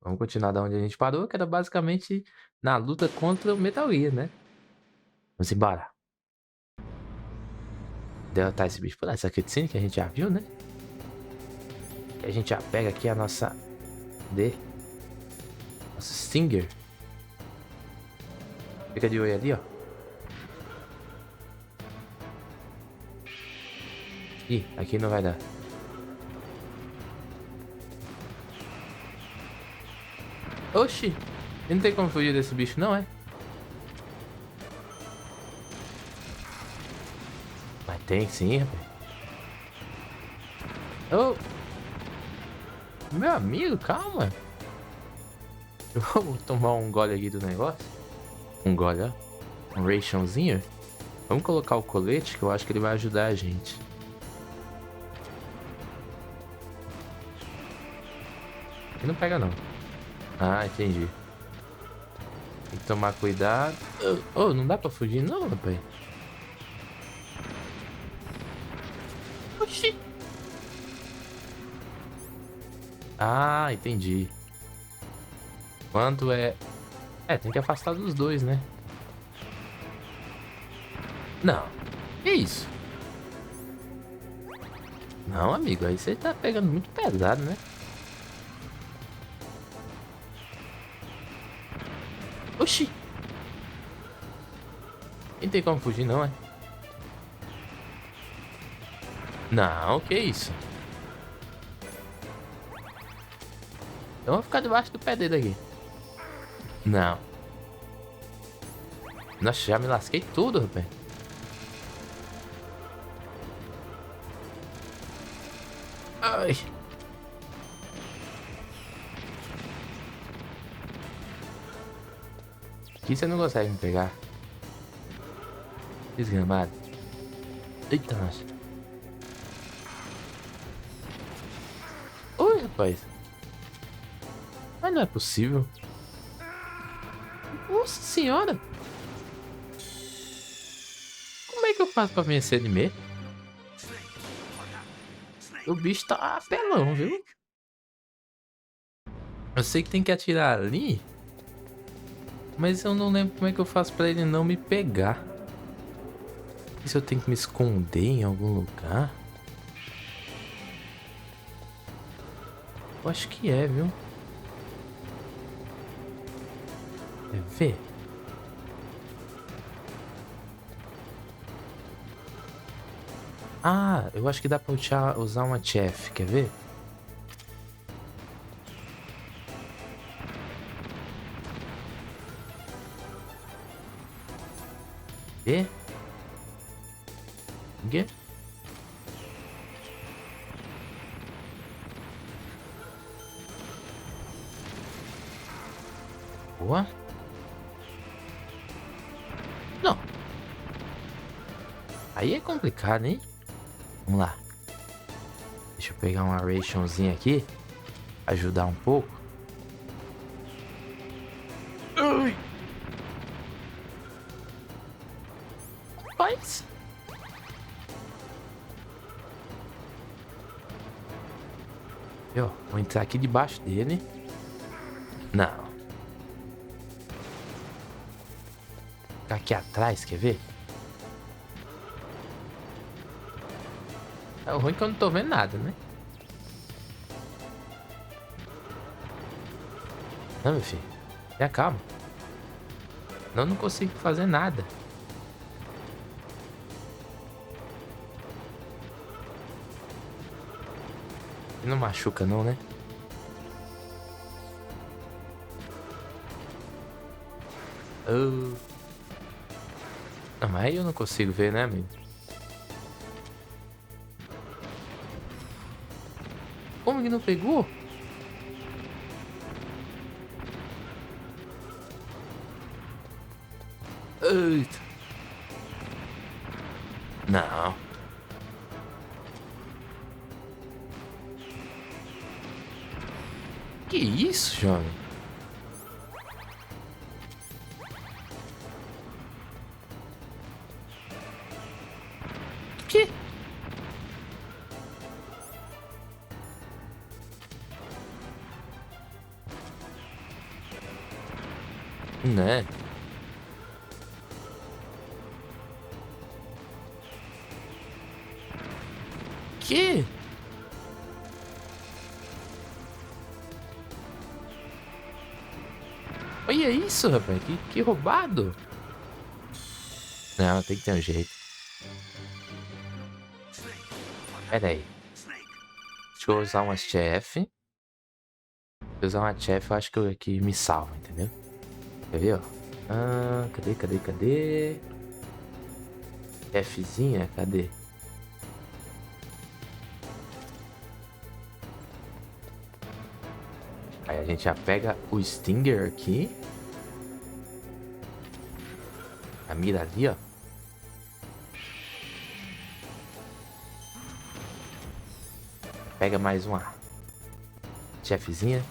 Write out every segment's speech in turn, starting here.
Vamos continuar da onde a gente parou, que era basicamente na luta contra o Metal Gear, né? Vamos embora. Derrotar esse bicho por lá. Essa cutscene que a gente já viu, né? E a gente já pega aqui a nossa D. Nossa Stinger. Fica de olho ali, ó. Ih, aqui não vai dar. Oxi! Não tem como fugir desse bicho, não, é? Mas tem sim, rapaz. Ô! Meu amigo, calma. Eu vou tomar um gole aqui do negócio. Um gole, ó. Um rationzinho. Vamos colocar o colete, que eu acho que ele vai ajudar a gente. Aqui não pega, não. Ah, entendi. Tem que tomar cuidado. Oh, não dá pra fugir, não, rapaz. Oxi. Ah, entendi. Quando é... É, tem que afastar dos dois, né? Não. Que isso? Não, amigo. Aí você tá pegando muito pesado, né? Oxi. Não tem como fugir, não, é? Não, que isso? Eu vou ficar debaixo do pé dele aqui. Não. Nossa, já me lasquei tudo, rapaz. Ai. Aqui você não consegue me pegar. Desgramado. Eita, nossa. Oi, rapaz. Mas não é possível. Nossa senhora. Como é que eu faço pra vencer ele mesmo? O bicho tá apelão, viu? Eu sei que tem que atirar ali. Mas eu não lembro como é que eu faço pra ele não me pegar. Se eu tenho que me esconder em algum lugar? Eu acho que é, viu? Quer ver? Ah, eu acho que dá pra usar uma chef, quer ver? Vê? Vê? Boa. Não. Aí é complicado, hein? Vamos lá. Deixa eu pegar uma rationzinha aqui. Ajudar um pouco. Ai. Rapaz. Eu vou entrar aqui debaixo dele. Não. Ficar aqui atrás, quer ver? É o ruim que eu não tô vendo nada, né? Não, meu filho. Tenha calma. Eu não consigo fazer nada. E não machuca não, né? Oh. Não, mas aí eu não consigo ver, né, amigo? Como que não pegou? Eita. Não. Que isso, jovem? Que? Né? Que? Olha isso, rapaz. Que roubado. Não, tem que ter um jeito. Pera aí. Deixa eu usar uma chef. Se eu usar uma chef, eu acho que me salva, entendeu? Quer ver, ó? Ah, cadê? Chefzinha, cadê? Aí a gente já pega o Stinger aqui. A mira ali, ó. Pega mais uma chefzinha.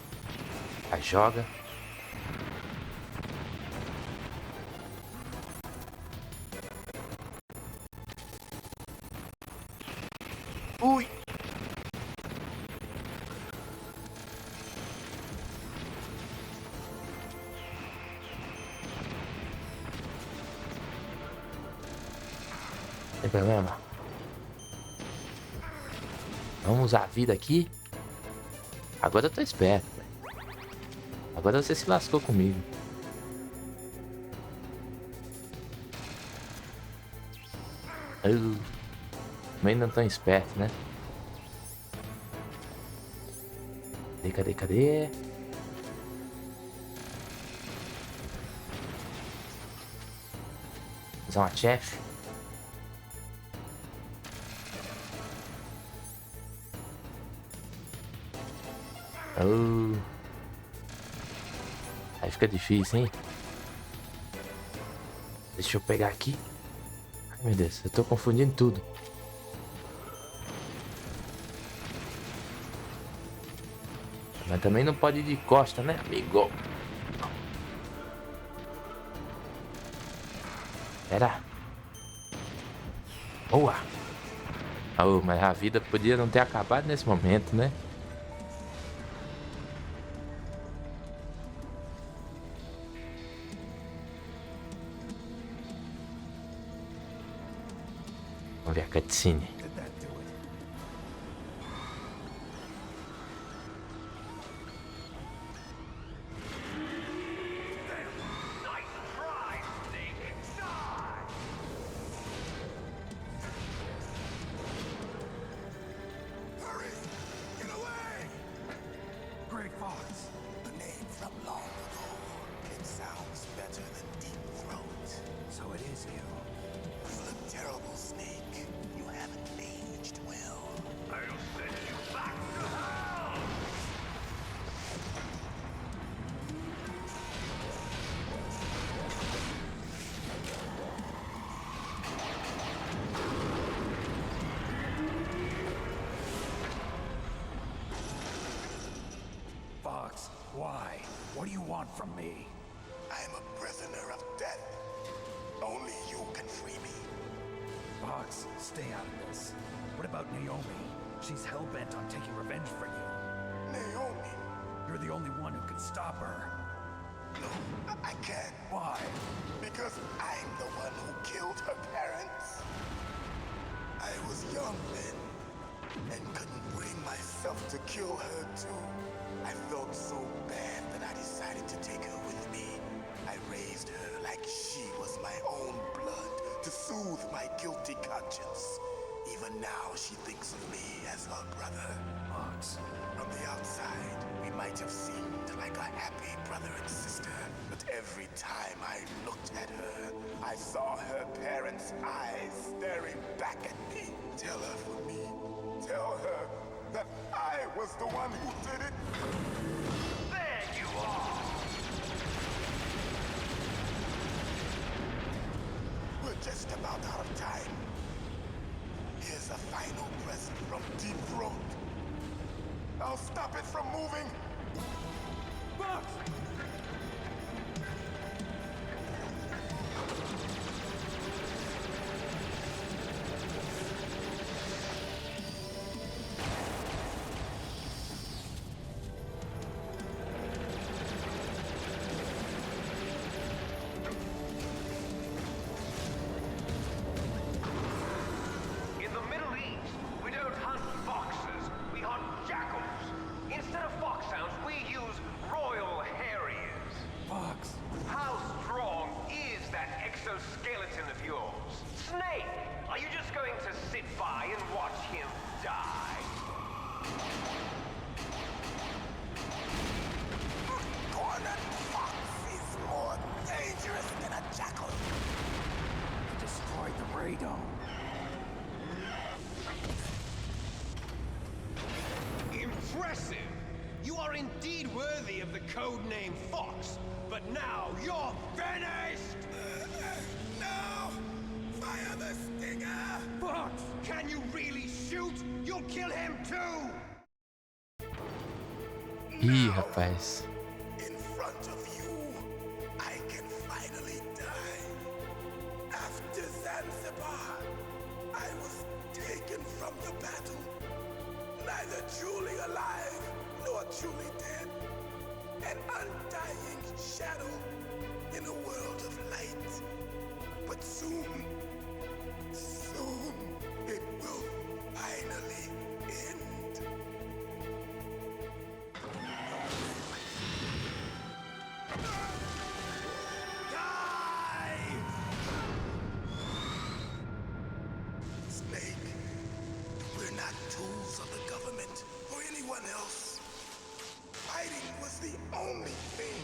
A joga. Ui! Não tem problema. Vamos usar a vida aqui. Agora eu tô esperto, velho. Agora você se lascou comigo. Mas não tão esperto, né? Cadê? Usar uma chef. Aí fica difícil, hein? Deixa eu pegar aqui. Ai, meu Deus, eu tô confundindo tudo. Mas também não pode ir de costa, né, amigo? Pera. Boa. Oh, mas a vida podia não ter acabado nesse momento, né? Vamos ver a cutscene. Why? What do you want from me? I'm a prisoner of death. Only you can free me. Fox, stay out of this. What about Naomi? She's hell-bent on taking revenge for you. Naomi? You're the only one who can stop her. No, I can't. Why? Because I'm the one who killed her parents. I was young then, and couldn't bring myself to kill her too. I felt so bad that I decided to take her with me. I raised her like she was my own blood to soothe my guilty conscience. Even now she thinks of me as her brother. Fox. From the outside, we might have seemed like a happy brother and sister, but every time I looked at her, I saw her parents' eyes staring back at me. Tell her for me. Tell her that I was the one who did it. There you are! We're just about out of time. Here's a final present from Deep Throat. I'll stop it from moving. Fox! worthy of the code name Fox, but now you're finished! No! Fire the stinger! Fox, can you really shoot? You'll kill him too! Ih, rapaz. In front of you, I can finally die. After Zanzibar, I was taken from the battle, neither truly alive nor truly dead. An undying shadow in a world of light. But soon, it will finally end. Die! Snake, we're not tools of the government or anyone else. Fighting was the only thing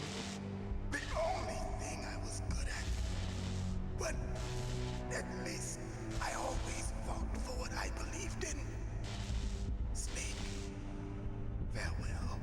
I was good at. But at least I always fought for what I believed in. Snake, farewell.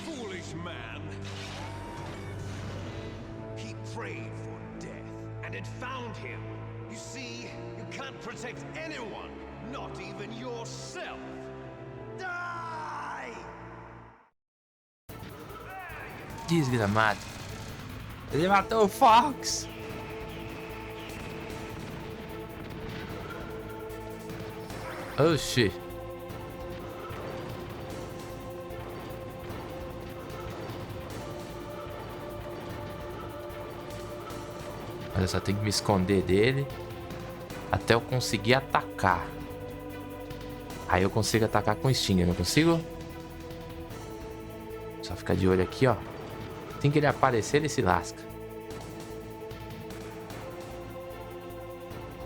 Foolish man. He prayed for death, and it found him. You see, you can't protect anyone, not even yourself. Die! Desgramado. Ele matou o Fox. Oxi. Olha só, tem que me esconder dele até eu conseguir atacar. Aí eu consigo atacar com Stinger, não consigo? Só ficar de olho aqui, ó. Assim que ele aparecer, ele se lasca.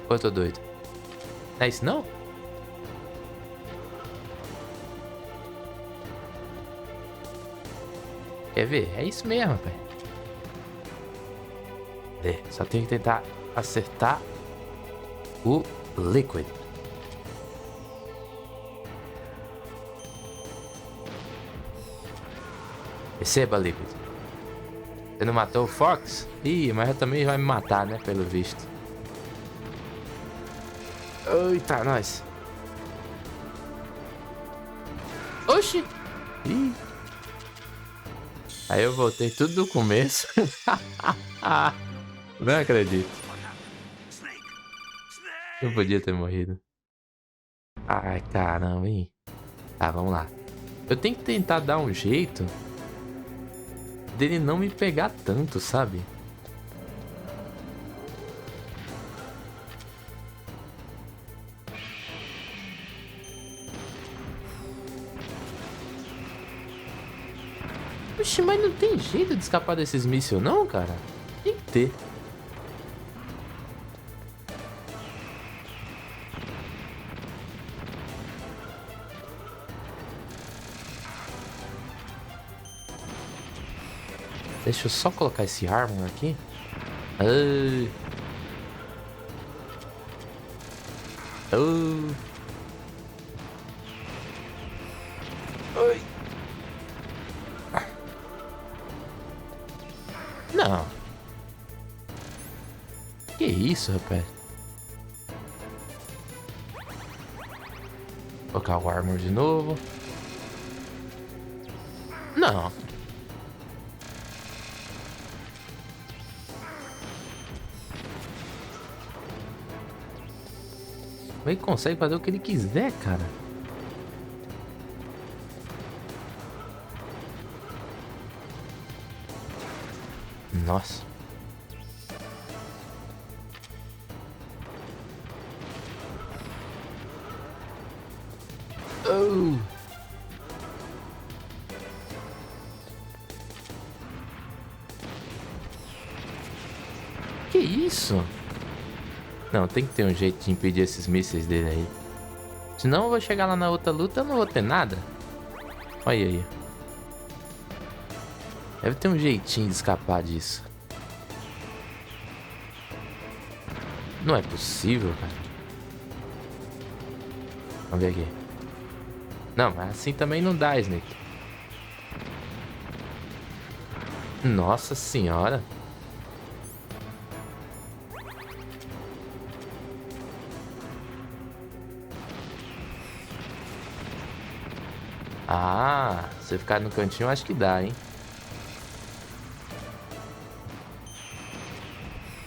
Ou eu tô doido? Não é isso não? Quer ver? É isso mesmo, velho. Só tem que tentar acertar o Liquid. Receba, Liquid. Você não matou o Fox? Ih, mas também vai me matar, né? Pelo visto. Eita, nós. Oxi. Ih. Aí eu voltei tudo do começo. Não acredito. Eu podia ter morrido. Ai, caramba, hein? Tá, vamos lá. Eu tenho que tentar dar um jeito dele não me pegar tanto, sabe? Oxi, mas não tem jeito de escapar desses míssil não, cara? Tem que ter. Deixa eu só colocar esse armor aqui. Ai. Oh. Oi. Não. Que isso, rapaz? Vou colocar o armor de novo. Não. Ele consegue fazer o que ele quiser, cara. Nossa. Oh. Que isso? Não, tem que ter um jeito de impedir esses mísseis dele aí. Senão eu vou chegar lá na outra luta e eu não vou ter nada. Olha aí. Deve ter um jeitinho de escapar disso. Não é possível, cara. Vamos ver aqui. Não, mas assim também não dá, Snake. Nossa senhora. Ah, se ficar no cantinho, acho que dá, hein?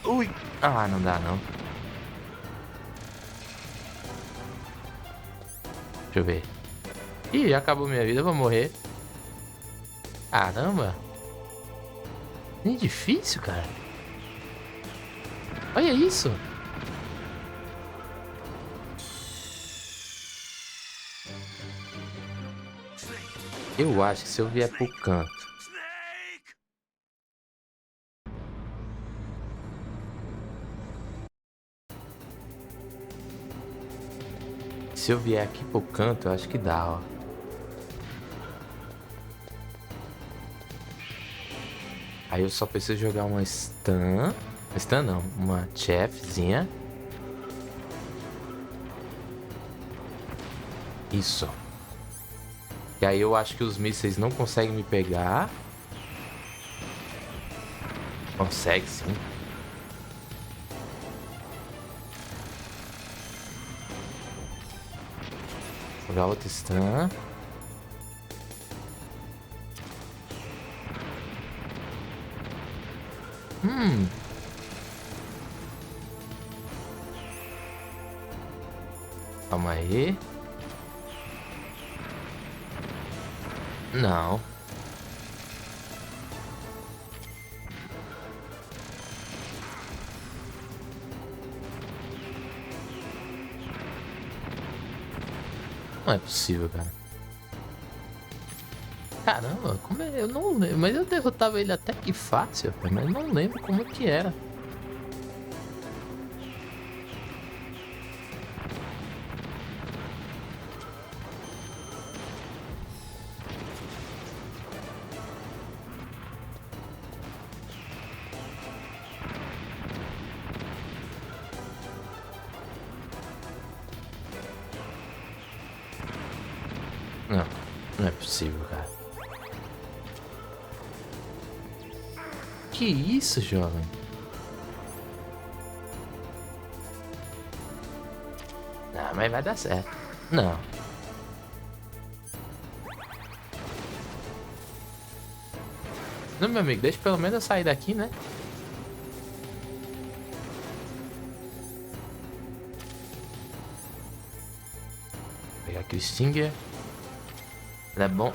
Ui! Ah, não dá, não. Deixa eu ver. Ih, acabou minha vida, eu vou morrer. Caramba! Nem difícil, cara. Olha isso! Eu acho que se eu vier pro canto. Se eu vier aqui pro canto, eu acho que dá, ó. Aí eu só preciso jogar uma stun. Stun não, uma chefzinha. Isso. E aí eu acho que os mísseis não conseguem me pegar. Consegue sim. Jogar outra stun. Calma aí. Não. Não é possível, cara. Caramba, como é? Eu não lembro. Mas eu derrotava ele até que fácil, cara, mas eu não lembro como que era. Não, não é possível, cara. Que isso, jovem? Não, mas vai dar certo. Não. Não, meu amigo, deixa pelo menos eu sair daqui, né? Vou pegar aqui o Stinger. Ele é bom.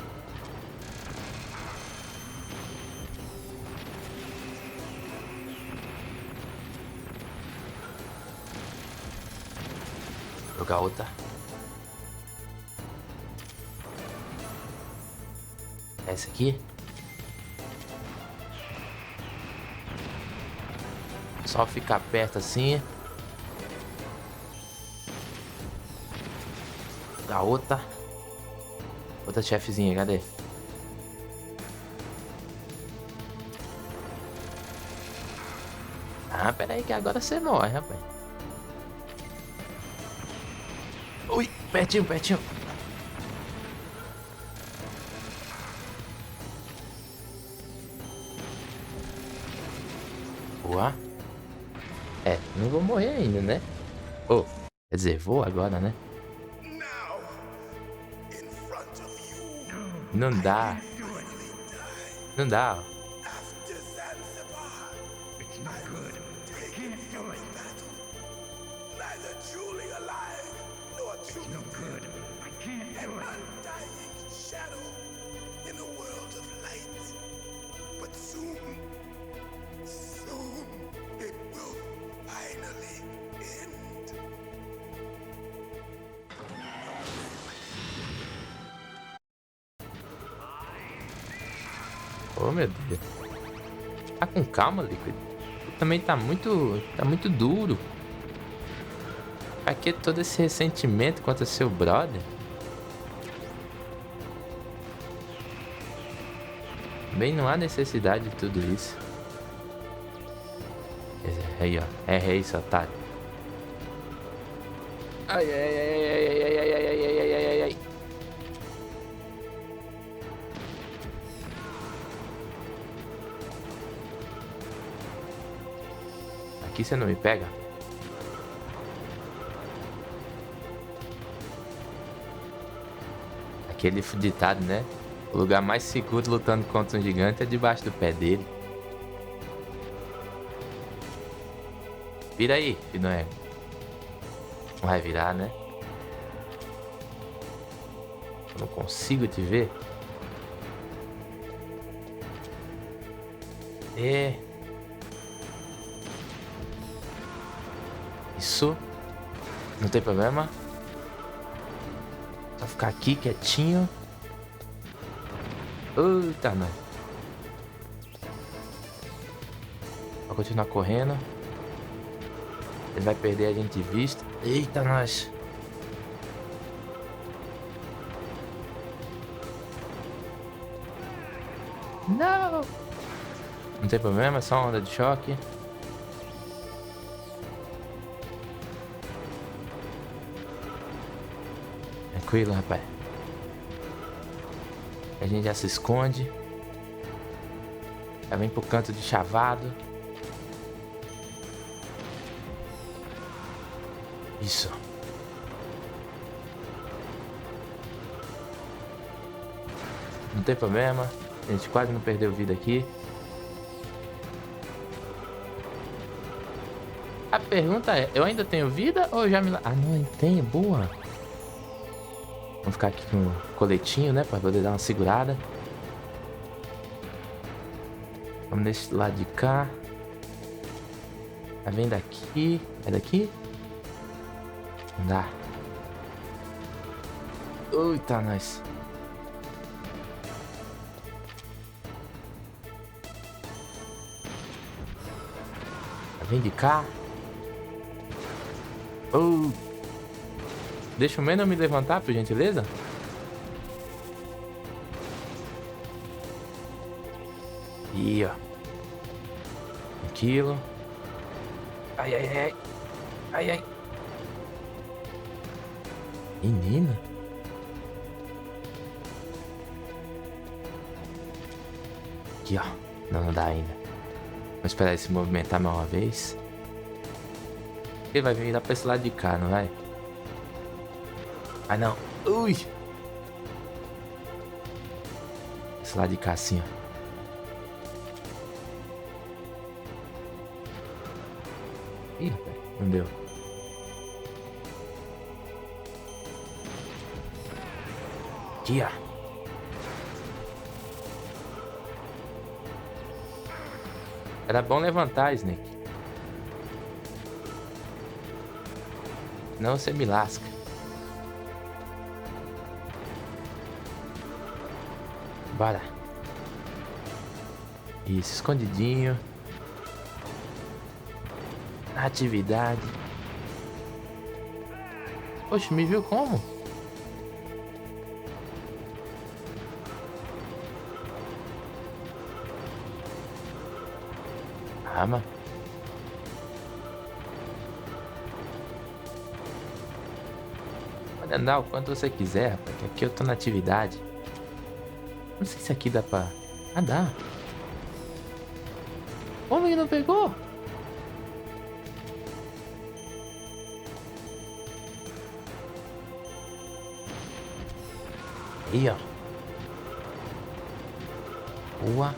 Vou jogar outra. Essa aqui. Só ficar perto assim. Da outra. Outra chefezinha, cadê? Ah, pera aí que agora você morre, rapaz. Ui, pertinho, pertinho. Boa. É, não vou morrer ainda, né? Oh, quer dizer, vou agora, né? Não dá. Não dá. Oh, meu Deus. Tá com calma, Liquid. Também tá muito duro. Pra que todo esse ressentimento contra seu brother? Bem, não há necessidade de tudo isso. Aí, ó. É isso, otário. Ai, ai, ai, ai, ai, ai, ai, ai, ai, ai, ai, ai. Aqui você não me pega? Aquele ditado, né? O lugar mais seguro lutando contra um gigante é debaixo do pé dele. Vira aí, filho do ego. Não vai virar, né? Eu não consigo te ver. Isso. Não tem problema. Só ficar aqui quietinho. Eita, não. Vou continuar correndo. Ele vai perder a gente de vista. Eita, nós. Não. Não tem problema, é só uma onda de choque. Tranquilo, rapaz. A gente já se esconde. Já vem pro canto de chavado. Isso. Não tem problema. A gente quase não perdeu vida aqui. A pergunta é, eu ainda tenho vida ou já me... Ah, não, eu tenho, boa. Vamos ficar aqui com o coletinho, né? Pra poder dar uma segurada. Vamos desse lado de cá. Tá vendo daqui? É daqui? Não dá. Eita, nós. Tá vendo de cá? Deixa o menos me levantar, por gentileza. E ó. Tranquilo. Ai, ai, ai. Ai, ai. Menina. Aqui, ó. Não dá ainda. Vamos esperar ele se movimentar mais uma vez. Ele vai vir lá pra esse lado de cá, não vai? Ai, não. Ui. Esse lado de cá, assim, ó. Ih, rapaz. Não deu. Aqui, ó. Era bom levantar, Snake. Não, você me lasca. Bora. Isso, escondidinho. Atividade. Poxa, me viu como? Mano. Pode andar o quanto você quiser, rapaz, que aqui eu tô na atividade. Não sei se aqui dá pra... Ah, dá. Como ele não pegou? Aí, ó. Boa.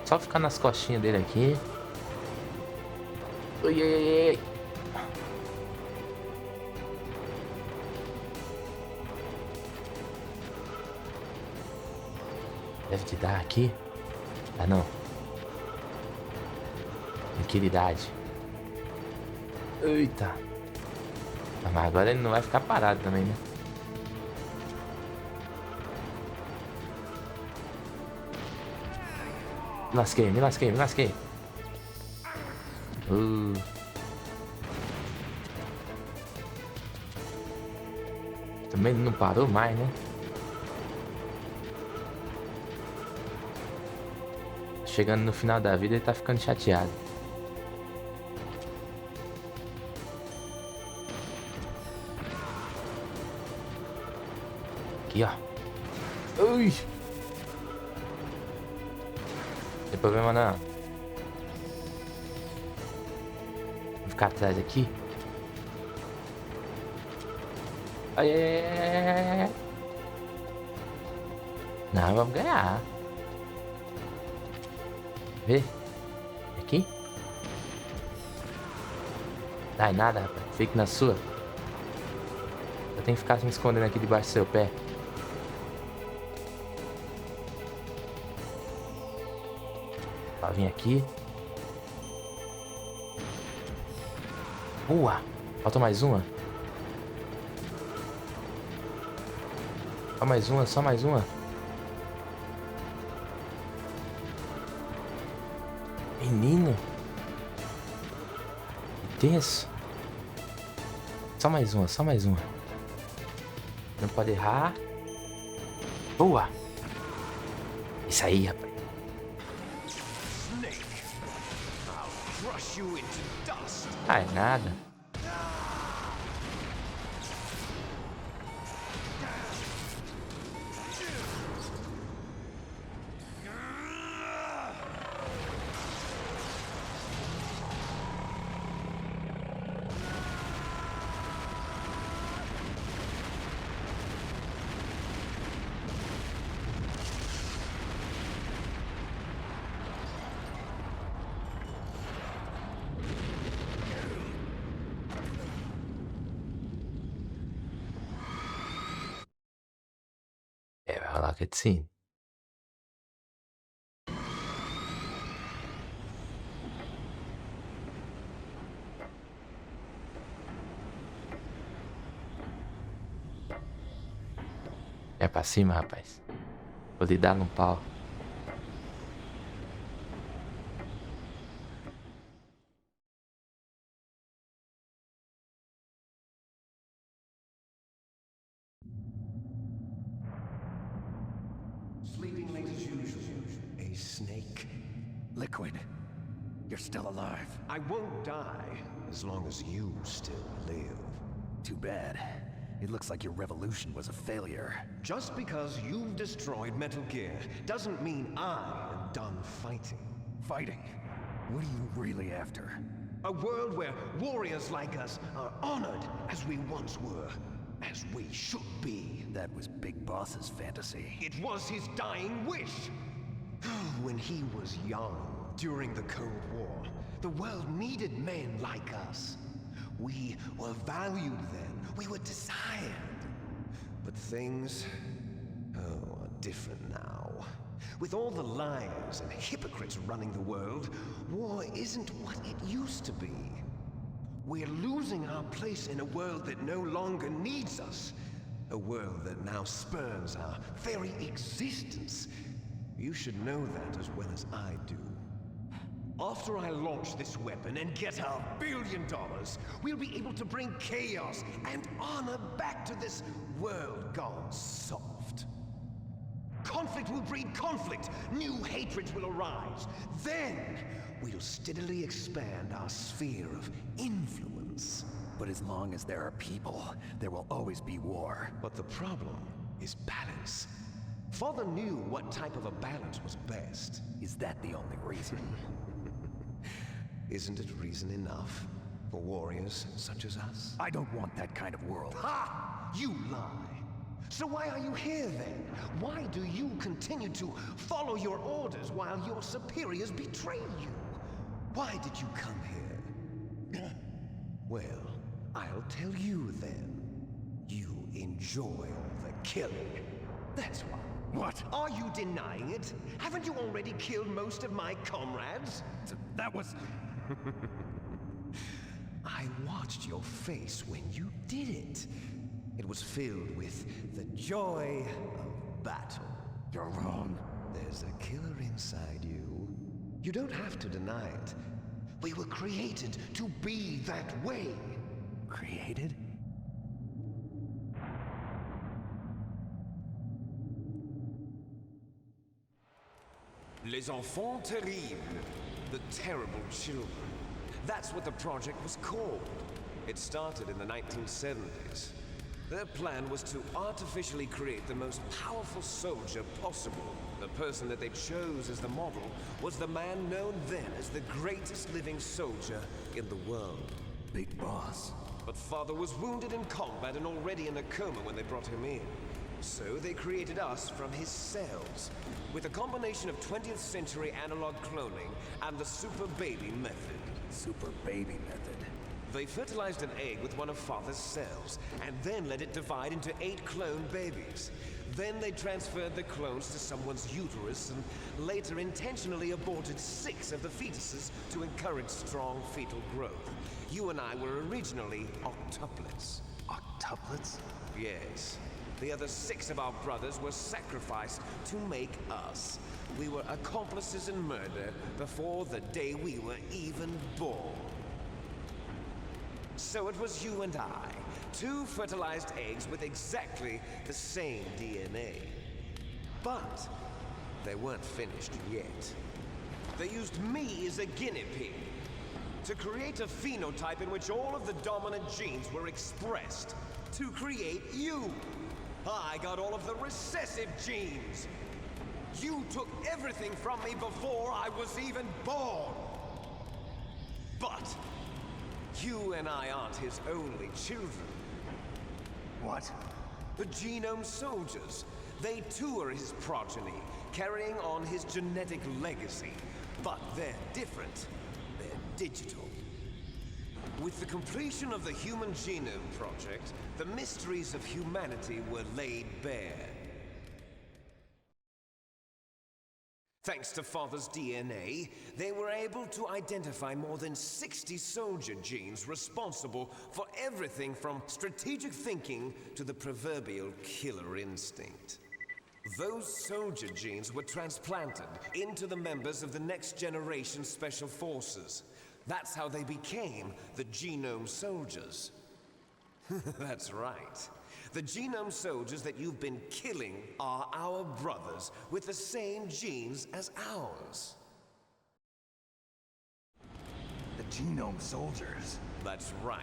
Só ficar nas costinhas dele aqui. Ui, ui, ui, ui. Deve te dar aqui. Ah, não. Tranquilidade. Eita. Ah, mas agora ele não vai ficar parado também, né? Me lasquei, me lasquei, me lasquei. Também ele não parou mais, né? Chegando no final da vida, ele tá ficando chateado. Aqui, ó. Ui! Tem problema não. Vou ficar atrás aqui. Ai, ai, ai, ai. Não, vamos ganhar. Vê? Aqui? Dá nada, rapaz. Fique na sua. Eu tenho que ficar me escondendo aqui debaixo do seu pé. Ó, vim aqui. Boa! Falta mais uma. Só mais uma, só mais uma. Menino. Que tenso. Só mais uma, só mais uma. Não pode errar. Boa! Isso aí, rapaz. Snake, I'll crush you into dust. Ah, é nada. É, vai rolar cutscene. É pra cima, rapaz. Vou lhe dar no pau. Sleeping late as usual. A snake. Liquid, you're still alive. I won't die as long as you still live. Too bad. It looks like your revolution was a failure. Just because you've destroyed Metal Gear doesn't mean I am done fighting. Fighting? What are you really after? A world where warriors like us are honored as we once were, as we should be. That was Big Boss's fantasy. It was his dying wish. When he was young, during the Cold War, the world needed men like us. We were valued then. We were desired. But things, are different now. With all the liars and hypocrites running the world, war isn't what it used to be. We're losing our place in a world that no longer needs us. A world that now spurns our very existence. You should know that as well as I do. After I launch this weapon and get our $1 billion, we'll be able to bring chaos and honor back to this world gone soft. Conflict will breed conflict. New hatreds will arise. Then, we'll steadily expand our sphere of influence. But as long as there are people, there will always be war. But the problem is balance. Father knew what type of a balance was best. Is that the only reason? Isn't it reason enough for warriors such as us? I don't want that kind of world. Ha! You lie! So why are you here then? Why do you continue to follow your orders while your superiors betray you? Why did you come here? Well, I'll tell you then. You enjoy all the killing. That's why. What? Are you denying it? Haven't you already killed most of my comrades? That was... I watched your face when you did it. It was filled with the joy of battle. You're wrong. There's a killer inside you. You don't have to deny it. We were created to be that way. Created? Les enfants terribles. The terrible children. That's what the project was called. It started in the 1970s. Their plan was to artificially create the most powerful soldier possible. The person that they chose as the model was the man known then as the greatest living soldier in the world. Big Boss. But Father was wounded in combat and already in a coma when they brought him in. So they created us from his cells, with a combination of 20th century analog cloning and the super baby method. Super baby method. They fertilized an egg with one of Father's cells, and then let it divide into 8 clone babies. Then they transferred the clones to someone's uterus and later intentionally aborted 6 of the fetuses to encourage strong fetal growth. You and I were originally octuplets. Octuplets? Yes. The other 6 of our brothers were sacrificed to make us. We were accomplices in murder before the day we were even born. So it was you and I, 2 fertilized eggs with exactly the same DNA. But they weren't finished yet. They used me as a guinea pig to create a phenotype in which all of the dominant genes were expressed to create you. I got all of the recessive genes. You took everything from me before I was even born. But you and I aren't his only children. What? The genome soldiers. They too are his progeny, carrying on his genetic legacy. But they're different. They're digital. With the completion of the Human Genome Project, the mysteries of humanity were laid bare. Thanks to Father's DNA, they were able to identify more than 60 soldier genes responsible for everything from strategic thinking to the proverbial killer instinct. Those soldier genes were transplanted into the members of the next generation special forces. That's how they became the genome soldiers. That's right. The genome soldiers that you've been killing are our brothers with the same genes as ours. The genome soldiers? That's right.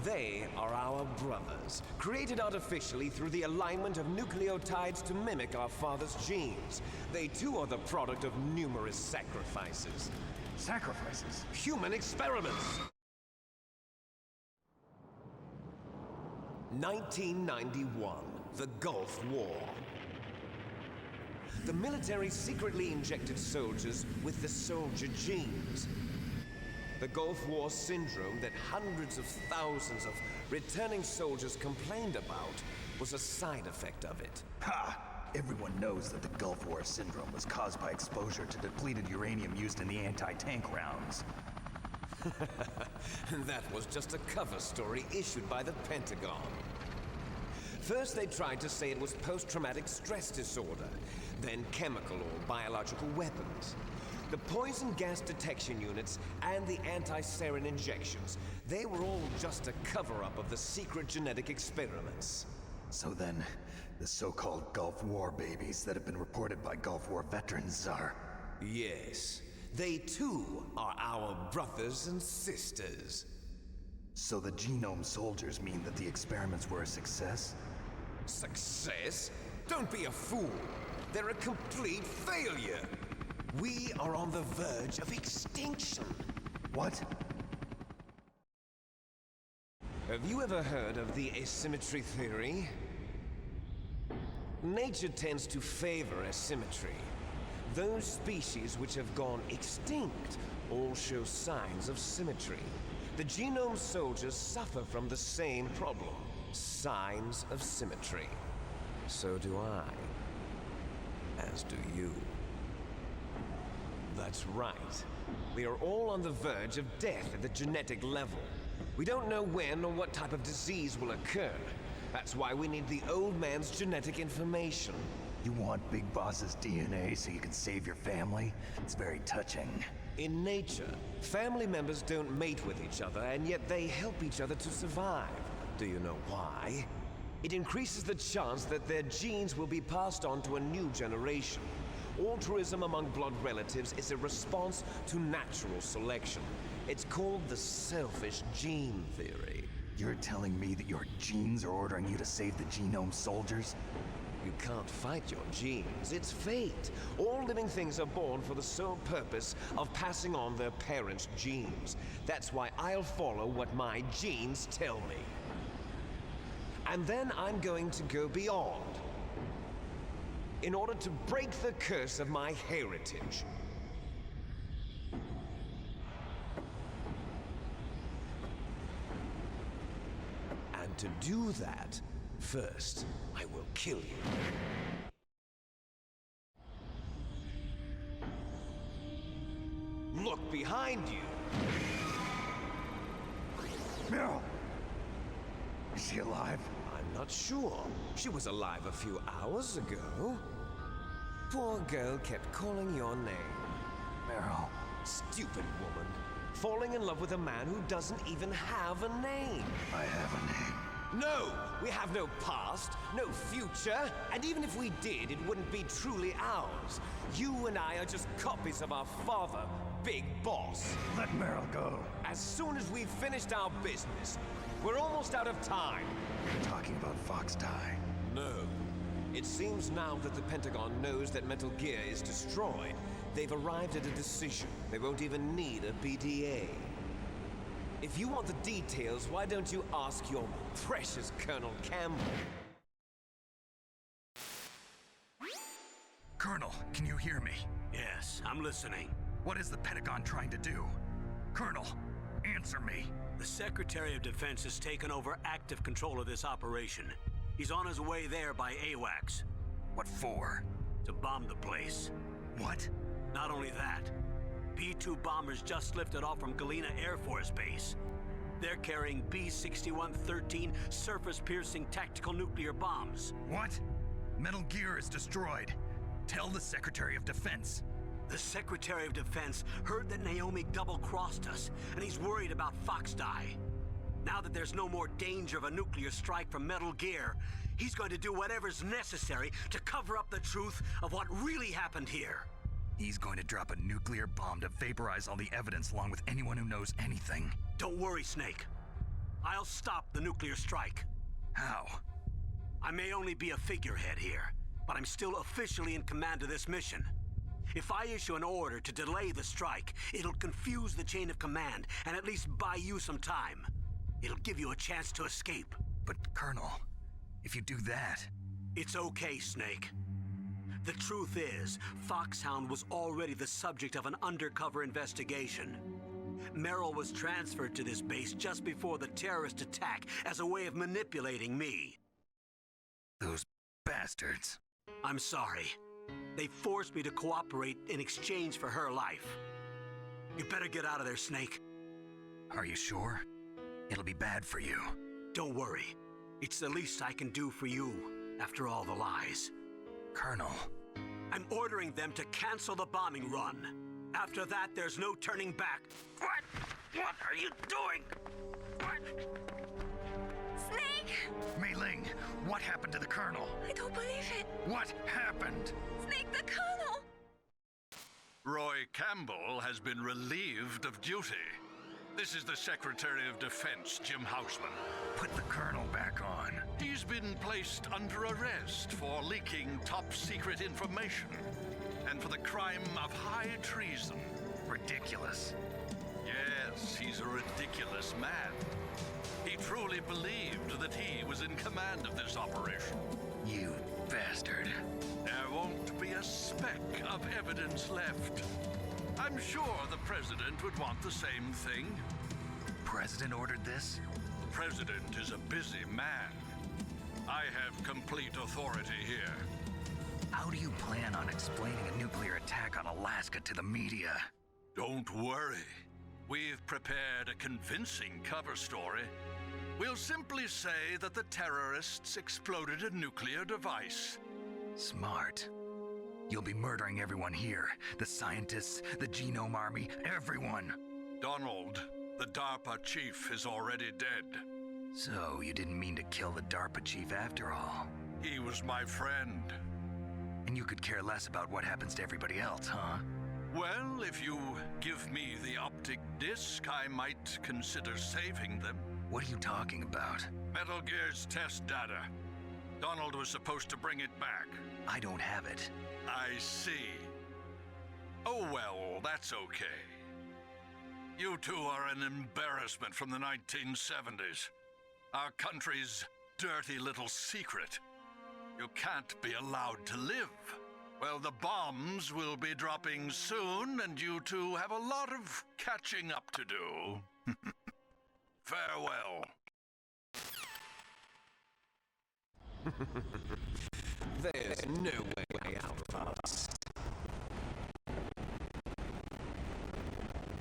They are our brothers, created artificially through the alignment of nucleotides to mimic our father's genes. They too are the product of numerous sacrifices. Sacrifices? Human experiments! 1991, the Gulf War. The military secretly injected soldiers with the soldier genes. The Gulf War syndrome that hundreds of thousands of returning soldiers complained about was a side effect of it. Ha! Everyone knows that the Gulf War syndrome was caused by exposure to depleted uranium used in the anti-tank rounds. That was just a cover story issued by the Pentagon. First, they tried to say it was post-traumatic stress disorder, then chemical or biological weapons. The poison gas detection units and the anti-sarin injections, they were all just a cover-up of the secret genetic experiments. So then, the so-called Gulf War babies that have been reported by Gulf War veterans are... Yes. They too are our brothers and sisters. So the genome soldiers mean that the experiments were a success? Success? Don't be a fool. They're a complete failure. We are on the verge of extinction. What? Have you ever heard of the asymmetry theory? Nature tends to favor asymmetry. Those species which have gone extinct all show signs of symmetry. The genome soldiers suffer from the same problem, signs of symmetry. So do I, as do you. That's right. We are all on the verge of death at the genetic level. We don't know when or what type of disease will occur. That's why we need the old man's genetic information. You want Big Boss's DNA so you can save your family? It's very touching. In nature, family members don't mate with each other, and yet they help each other to survive. Do you know why? It increases the chance that their genes will be passed on to a new generation. altruism among blood relatives is a response to natural selection. It's called the selfish gene theory. You're telling me that your genes are ordering you to save the genome soldiers? You can't fight your genes. It's fate. All living things are born for the sole purpose of passing on their parents' genes. That's why I'll follow what my genes tell me. And then I'm going to go beyond, in order to break the curse of my heritage. And to do that, first, I will kill you. Look behind you. Meryl! Is she alive? I'm not sure. She was alive a few hours ago. Poor girl kept calling your name. Meryl. Stupid woman. Falling in love with a man who doesn't even have a name. I have a name. No! We have no past, no future, and even if we did, it wouldn't be truly ours. You and I are just copies of our father, Big Boss. Let Meryl go. As soon as we've finished our business, we're almost out of time. You're talking about Fox Die. No. It seems now that the Pentagon knows that Metal Gear is destroyed, they've arrived at a decision. They won't even need a BDA. If you want the details, why don't you ask your precious Colonel Campbell? Colonel, can you hear me? Yes, I'm listening. What is the Pentagon trying to do? Colonel, answer me. The Secretary of Defense has taken over active control of this operation. He's on his way there by AWACS. What for? To bomb the place. What? Not only that, B-2 bombers just lifted off from Galena Air Force Base. They're carrying B-6113 surface-piercing tactical nuclear bombs. What? Metal Gear is destroyed. Tell the Secretary of Defense. The Secretary of Defense heard that Naomi double-crossed us, and he's worried about Fox Die. Now that there's no more danger of a nuclear strike from Metal Gear, he's going to do whatever's necessary to cover up the truth of what really happened here. He's going to drop a nuclear bomb to vaporize all the evidence along with anyone who knows anything. Don't worry, Snake. I'll stop the nuclear strike. How? I may only be a figurehead here, but I'm still officially in command of this mission. If I issue an order to delay the strike, it'll confuse the chain of command and at least buy you some time. It'll give you a chance to escape. But, Colonel, if you do that... It's okay, Snake. The truth is, Foxhound was already the subject of an undercover investigation. Meryl was transferred to this base just before the terrorist attack as a way of manipulating me. Those bastards. I'm sorry. They forced me to cooperate in exchange for her life. You better get out of there, Snake. Are you sure? It'll be bad for you. Don't worry. It's the least I can do for you, after all the lies. Colonel. I'm ordering them to cancel the bombing run. After that, there's no turning back. What? What are you doing? What? Snake! Mei Ling, what happened to the Colonel? I don't believe it. What happened? Snake, the Colonel! Roy Campbell has been relieved of duty. This is the Secretary of Defense, Jim Houseman. Put the Colonel back on. He's been placed under arrest for leaking top-secret information and for the crime of high treason. Ridiculous. Yes, he's a ridiculous man. He truly believed that he was in command of this operation. You bastard. There won't be a speck of evidence left. I'm sure the President would want the same thing. The President ordered this? The President is a busy man. I have complete authority here. How do you plan on explaining a nuclear attack on Alaska to the media? Don't worry. We've prepared a convincing cover story. We'll simply say that the terrorists exploded a nuclear device. Smart. You'll be murdering everyone here. The scientists, the Genome Army, everyone. Donald, the DARPA chief, is already dead. So, you didn't mean to kill the DARPA chief after all? He was my friend. And you could care less about what happens to everybody else, huh? Well, if you give me the optic disc, I might consider saving them. What are you talking about? Metal Gear's test data. Donald was supposed to bring it back. I don't have it. I see. Oh well, that's okay. You two are an embarrassment from the 1970s. Our country's dirty little secret. You can't be allowed to live. Well, the bombs will be dropping soon, and you two have a lot of catching up to do. Farewell. There's no way out of us.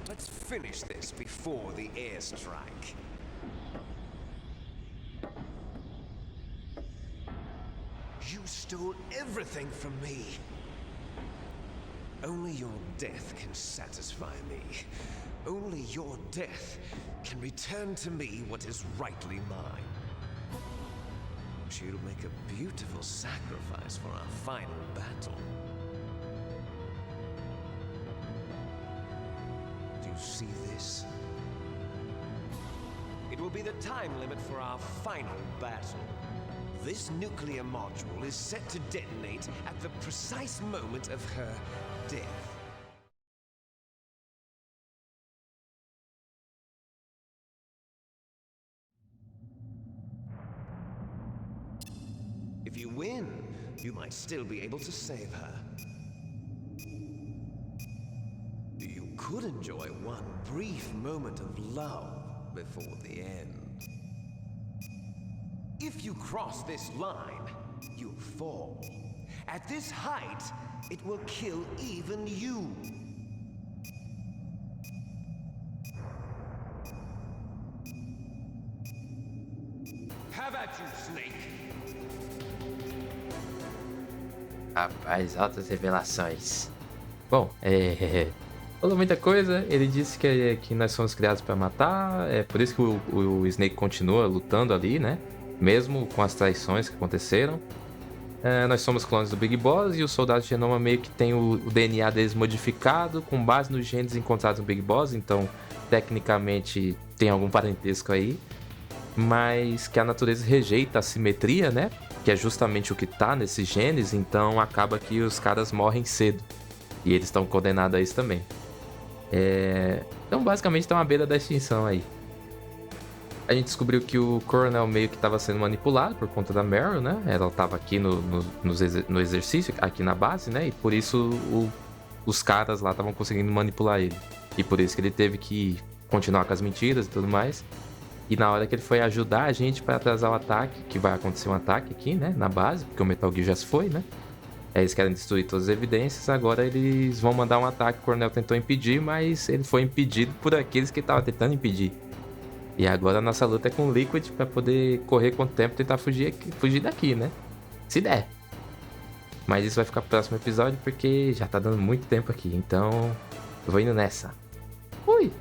Let's finish this before the airstrike. You stole everything from me. Only your death can satisfy me. Only your death can return to me what is rightly mine. She'll make a beautiful sacrifice for our final battle. Do you see this? It will be the time limit for our final battle. This nuclear module is set to detonate at the precise moment of her death. If you win, you might still be able to save her. You could enjoy one brief moment of love before the end. If you cross this line, you'll fall. At this height, it will kill even you. Have at you, Snake. Rapaz, altas revelações. Bom, falou muita coisa. Ele disse que nós somos criados para matar. É por isso que o Snake continua lutando ali, né? Mesmo com as traições que aconteceram. Nós somos clones do Big Boss e os soldados de genoma meio que tem o DNA deles modificado com base nos genes encontrados no Big Boss. Então, tecnicamente, tem algum parentesco aí. Mas que a natureza rejeita a simetria, né? Que é justamente o que tá nesses genes. Então, acaba que os caras morrem cedo. E eles estão condenados a isso também. Então, basicamente, estão à beira da extinção aí. A gente descobriu que o Coronel meio que estava sendo manipulado por conta da Meryl, né? Ela estava aqui no exercício, aqui na base, né? E por isso os caras lá estavam conseguindo manipular ele. E por isso que ele teve que continuar com as mentiras e tudo mais. E na hora que ele foi ajudar a gente para atrasar o ataque, que vai acontecer um ataque aqui, né? Na base, porque o Metal Gear já se foi, né? Eles querem destruir todas as evidências, agora eles vão mandar um ataque que o Coronel tentou impedir, mas ele foi impedido por aqueles que estavam tentando impedir. E agora a nossa luta é com o Liquid pra poder correr quanto tempo e tentar fugir daqui, né? Se der. Mas isso vai ficar pro próximo episódio porque já tá dando muito tempo aqui. Então, eu vou indo nessa. Fui!